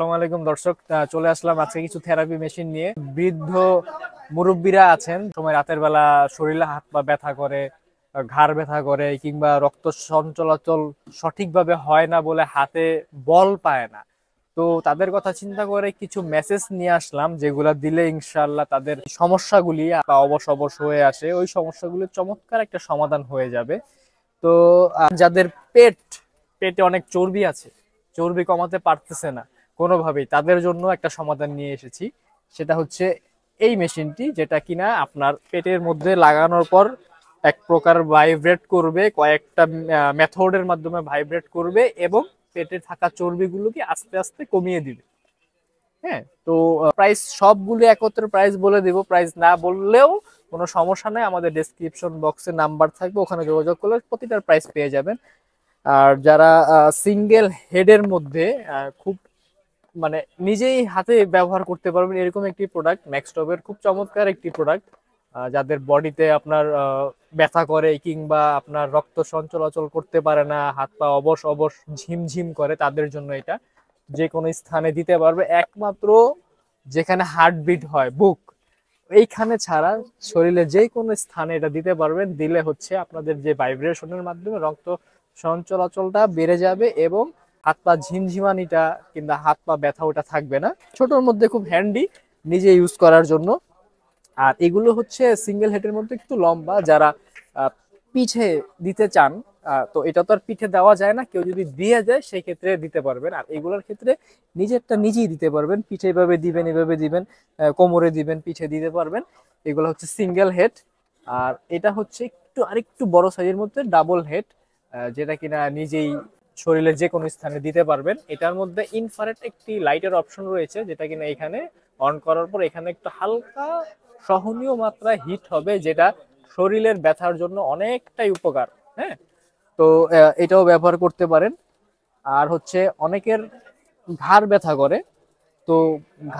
আসসালামু আলাইকুম দর্শক, চলে আসলাম আজকে কিছু থেরাপি মেশিন নিয়ে। বৃদ্ধ মুরব্বীরা আছেন, সময় রাতের বেলা শরীরে হাত পা ব্যথা করে, ঘাড় ব্যথা করে, কিংবা রক্ত সঞ্চালন সঠিকভাবে হয় না বলে হাতে বল পায় না। তো তাদের কথা চিন্তা করে কিছু মেসেজ নিয়ে আসলাম, যেগুলা দিলে ইনশাআল্লাহ তাদের সমস্যাগুলি বা অবশ অবশ হয়ে আসে, ওই সমস্যাগুলির চমৎকার একটা সমাধান হয়ে যাবে। তো যাদের পেটে অনেক চর্বি আছে, চর্বি কমাতে পারতেছে না কোনোভাবেই, তাদের জন্য একটা সমাধান নিয়ে এসেছি। সেটা হচ্ছে এই মেশিনটি, যেটা কিনা আপনার পেটের মধ্যে লাগানোর পর এক প্রকার ভাইব্রেট করবে, কয়েকটা মেথডের মাধ্যমে ভাইব্রেট করবে এবং পেটে থাকা চর্বিগুলোকে আস্তে আস্তে কমিয়ে দিবে। হ্যাঁ, তো প্রাইস সবগুলো একত্রে প্রাইস বলে দিব, প্রাইস না বললেও কোনো সমস্যা নেই, আমাদের ডেসক্রিপশন বক্সে নাম্বার থাকবে, ওখানে যোগাযোগ করলে প্রতিটার প্রাইস পেয়ে যাবেন। আর যারা সিঙ্গেল হেডের মধ্যে খুব মানে নিজেই হাতে ব্যবহার করতে পারবেন এরকম একটি প্রোডাক্ট, ম্যাক্সটপের খুব চমৎকার একটি প্রোডাক্ট। যাদের বডিতে আপনার ব্যথা করে কিংবা আপনার রক্ত সঞ্চালন করতে পারে না, হাত পা অবশ অবশ ঝিমঝিম করে, তাদের জন্য এটা যে কোনো স্থানে দিতে পারবে, একমাত্র যেখানে হার্টবিট হয়, বুক, এইখানে ছাড়া শরীরে যে কোনো স্থানে এটা দিতে পারবেন। দিলে হচ্ছে আপনাদের যে ভাইব্রেশনের মাধ্যমে রক্ত সঞ্চালনটা বেড়ে যাবে এবং হাত পা ঝিমঝিমানিটা কিংবা হাত পা ব্যথা ওটা থাকবে না। ছোটোর মধ্যে খুব হ্যান্ডি, নিজে ইউজ করার জন্য। আর এগুলো হচ্ছে সিঙ্গেল হেডের মধ্যে একটু লম্বা, যারা পিঠে দিতে চান, তো এটা তো আর পিঠে দেওয়া যায় না, কেউ যদি দিয়ে যায় সেই ক্ষেত্রে দিতে পারবেন। আর এগুলোর ক্ষেত্রে নিজেরটা নিজেই দিতে পারবেন, পিঠে এভাবে দিবেন, এভাবে দিবেন, কোমরে দিবেন, পিঠে দিতে পারবেন। এগুলো হচ্ছে সিঙ্গেল হেড। আর এটা হচ্ছে আরেকটু বড় সাইজের মধ্যে ডাবল হেড, যেটা কিনা নিজেই শরীরের যে কোনো স্থানে দিতে পারবেন। এটার মধ্যে ইনফ্রারেড একটি লাইটের অপশন রয়েছে, যেটা কিনা এখানে অন করার পর এখানে একটু হালকা সহনীয় মাত্রায় হিট হবে, যেটা শরীরের ব্যথার জন্য অনেকটাই উপকার। হ্যাঁ, তো এটাও ব্যবহার করতে পারেন। আর হচ্ছে অনেকের ঘাড় ব্যথা করে, তো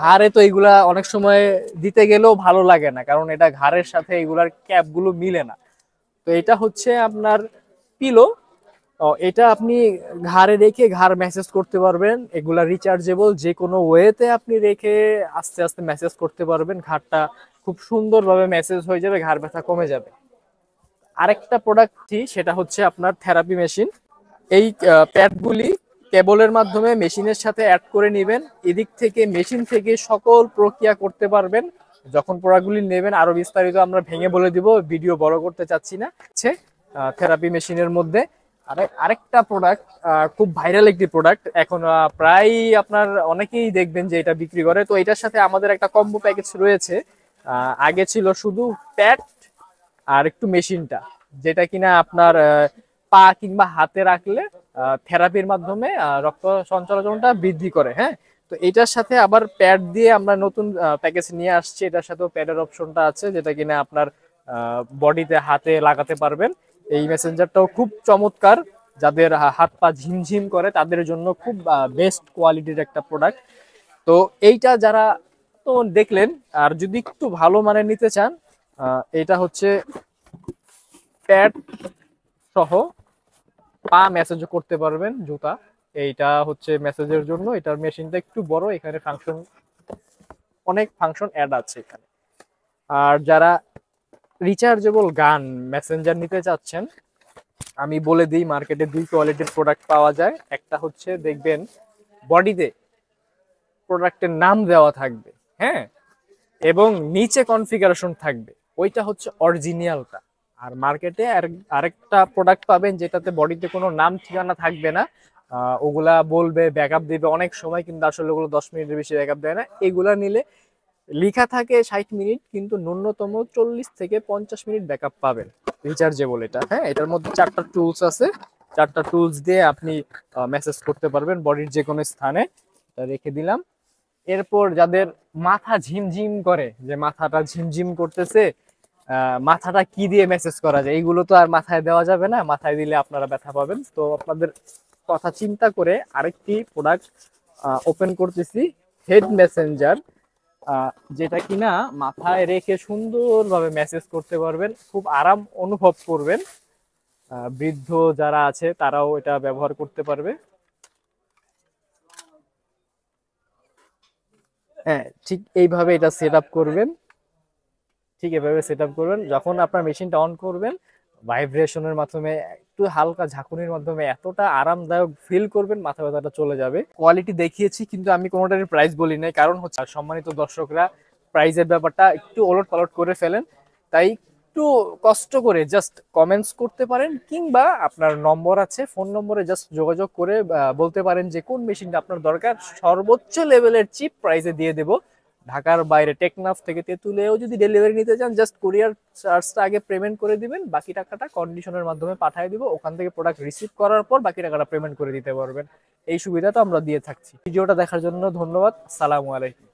ঘাড়ে তো এগুলা অনেক সময় দিতে গেলেও ভালো লাগে না, কারণ এটা ঘাড়ের সাথে এগুলার ক্যাপগুলো মিলে না। তো এটা হচ্ছে আপনার পিলো। এটা আপনি ঘাড়ে রেখে ঘাড় ম্যাসেজ করতে পারবেন, এগুলা রিচার্জেবল, যে কোনো ওয়েতে আপনি রেখে আস্তে আস্তে ম্যাসেজ করতে পারবেন, ঘাড়টা খুব সুন্দরভাবে ম্যাসেজ হয়ে যাবে, ঘাড় ব্যথা কমে যাবে। আরেকটা প্রোডাক্টটি, সেটা হচ্ছে আপনার থেরাপি মেশিন। এই প্যাডগুলি কেবলের মাধ্যমে মেশিনের সাথে অ্যাড করে নেবেন, এদিক থেকে মেশিন থেকে সকল প্রক্রিয়া করতে পারবেন। যখন প্রোডাক্টগুলি নেবেন আরো বিস্তারিত আমরা ভেঙে বলে দিব, ভিডিও বড় করতে চাচ্ছি না। থেরাপি মেশিনের মধ্যে আরেকটা প্রোডাক্ট, খুব ভাইরাল একটি প্রোডাক্ট, এখন প্রায় আপনার অনেকেই দেখবেন যে এটা বিক্রি করে। তো এটার সাথে আমাদের একটা কম্বো প্যাকেজ রয়েছে। আগে ছিল শুধু প্যাড আর একটু মেশিনটা, যেটা কিনা আপনার পা কিংবা হাতে রাখলে থেরাপির মাধ্যমে রক্ত সঞ্চালনটা বৃদ্ধি করে। হ্যাঁ, তো এটার সাথে আবার প্যাড দিয়ে আমরা নতুন প্যাকেজ নিয়ে আসছি, এটার সাথেও প্যাডের অপশনটা আছে, যেটা কিনা আপনার বডিতে হাতে লাগাতে পারবেন। এই মেসেঞ্জারটাও খুব চমৎকার, যাদের হাত পা ঝিমঝিম করে তাদের জন্য খুব বেস্ট কোয়ালিটির একটা প্রোডাক্ট। তো এইটা যারা তো দেখলেন, আর যদি একটু ভালো মানের নিতে চান, এটা হচ্ছে প্যাড সহ পা মেসেজ করতে পারবেন, জুতা। এইটা হচ্ছে মেসেজের জন্য, এটার মেশিনটা একটু বড়, এখানে অনেক ফাংশন অ্যাড আছে এখানে। আর যারা রিচার্জেবল গান মেসেঞ্জার নিতে চাচ্ছেন, আমি বলে দিই, মার্কেটে দুই কোয়ালিটির প্রোডাক্ট পাওয়া যায়। একটা হচ্ছে দেখবেন বডিতে প্রোডাক্টের নাম দেওয়া থাকবে, হ্যাঁ, এবং নিচে কনফিগারেশন থাকবে, ওইটা হচ্ছে অরিজিনালটা। আর মার্কেটে আরেকটা প্রোডাক্ট পাবেন যেটাতে বডিতে কোনো নাম ঠিকানা থাকবে না, ওগুলা বলবে ব্যাকআপ দিবে অনেক সময়, কিন্তু আসলে ওগুলো 10 মিনিটের বেশি ব্যাকআপ দেয় না। এগুলা নিলে লেখা থাকে 60 মিনিট, কিন্তু ন্যূনতম 40 থেকে 50 মিনিট ব্যাকআপ পাবেন, রিচার্জেবল এটা। হ্যাঁ, এটার মধ্যে 4টা টুলস আছে, 4টা টুলস দিয়ে আপনি মেসেজ করতে পারবেন বডির যে কোনো স্থানে। রেখে দিলাম। এরপর যাদের মাথা ঝিমঝিম করে, যে মাথাটা ঝিমঝিম করতেছে, মাথাটা কি দিয়ে মেসেজ করা যায়, এইগুলো তো আর মাথায় দেওয়া যাবে না, মাথায় দিলে আপনারা ব্যথা পাবেন। তো আপনাদের কথা চিন্তা করে আরেকটি প্রোডাক্ট ওপেন করতেছি, হেড মেসেঞ্জার, যেটা কিনা মাথায় রেখে সুন্দরভাবে মেসেজ করতে পারবেন, খুব আরাম অনুভব করবেন। বৃদ্ধ যারা আছে তারাও এটা ব্যবহার করতে পারবে। হ্যাঁ, ঠিক এইভাবে এটা সেট আপ করবেন। ঠিক এভাবে সেট আপ করবেন, যখন আপনার মেশিনটা অন করবেন ভাইব্রেশনের মাধ্যমে, একটু হালকা ঝাঁকুনির মাধ্যমে এতটা আরামদায়ক ফিল করবেন, মাথা ব্যথাটা চলে যাবে। কোয়ালিটি দেখিয়েছি কিন্তু আমি কোনোটার প্রাইস বলি নাই, কারণ হচ্ছে সম্মানিত দর্শকরা প্রাইজের ব্যাপারটা একটু ওলট পালট করে ফেলেন। তাই একটু কষ্ট করে জাস্ট কমেন্টস করতে পারেন, কিংবা আপনার নম্বর আছে, ফোন নম্বরে জাস্ট যোগাযোগ করে বলতে পারেন যে কোন মেশিনটা আপনার দরকার, সর্বোচ্চ লেভেলের চিপ প্রাইসে দিয়ে দেব। ঢাকার বাইরে টেকনাফ থেকে তেঁতুলেও যদি ডেলিভারি নিতে চান, জাস্ট কুরিয়ার চার্জটা আগে পেমেন্ট করে দিবেন, বাকি টাকাটা কন্ডিশনের মাধ্যমে পাঠিয়ে দিব, ওখান থেকে প্রোডাক্ট রিসিভ করার পর বাকি টাকাটা পেমেন্ট করে দিতে পারবেন। এই সুবিধাটা আমরা দিয়ে থাকছি। ভিডিওটা দেখার জন্য ধন্যবাদ। আসসালামু আলাইকুম।